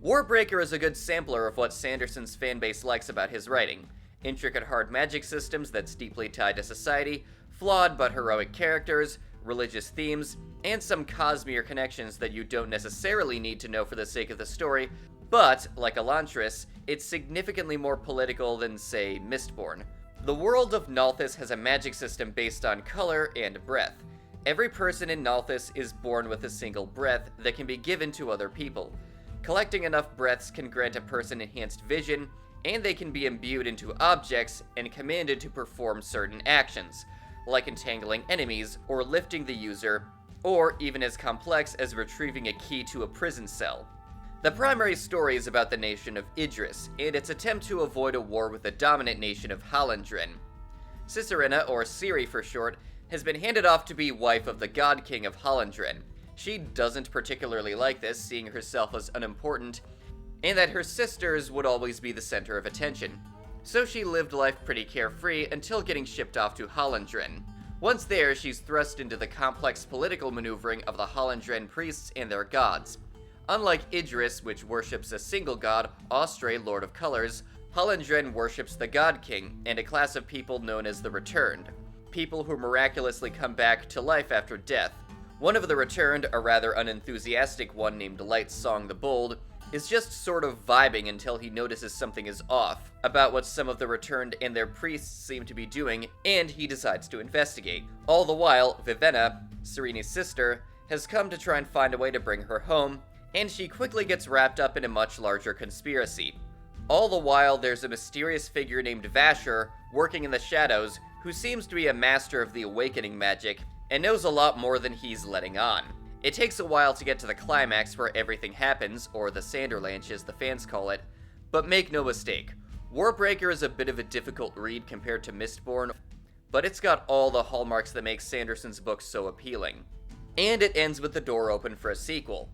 Warbreaker is a good sampler of what Sanderson's fanbase likes about his writing. Intricate hard magic systems that's deeply tied to society, flawed but heroic characters, religious themes, and some Cosmere connections that you don't necessarily need to know for the sake of the story, but, like Elantris, it's significantly more political than, say, Mistborn. The world of Nalthis has a magic system based on color and breath. Every person in Nalthis is born with a single breath that can be given to other people. Collecting enough breaths can grant a person enhanced vision, and they can be imbued into objects and commanded to perform certain actions, like entangling enemies or lifting the user, or even as complex as retrieving a key to a prison cell. The primary story is about the nation of Idris, and its attempt to avoid a war with the dominant nation of Hallandren. Cicerina, or Ciri for short, has been handed off to be wife of the God King of Hallandren. She doesn't particularly like this, seeing herself as unimportant, and that her sisters would always be the center of attention. So she lived life pretty carefree until getting shipped off to Hallandren. Once there, she's thrust into the complex political maneuvering of the Hallandren priests and their gods. Unlike Idris, which worships a single god, Ostre, Lord of Colors, Hallandren worships the God King, and a class of people known as the Returned. People who miraculously come back to life after death. One of the Returned, a rather unenthusiastic one named Lightsong the Bold, is just sort of vibing until he notices something is off about what some of the Returned and their priests seem to be doing, and he decides to investigate. All the while, Vivenna, Cirine's sister, has come to try and find a way to bring her home, and she quickly gets wrapped up in a much larger conspiracy. All the while, there's a mysterious figure named Vasher working in the shadows who seems to be a master of the awakening magic and knows a lot more than he's letting on. It takes a while to get to the climax where everything happens, or the Sanderlanche as the fans call it, but make no mistake, Warbreaker is a bit of a difficult read compared to Mistborn, but it's got all the hallmarks that make Sanderson's books so appealing. And it ends with the door open for a sequel.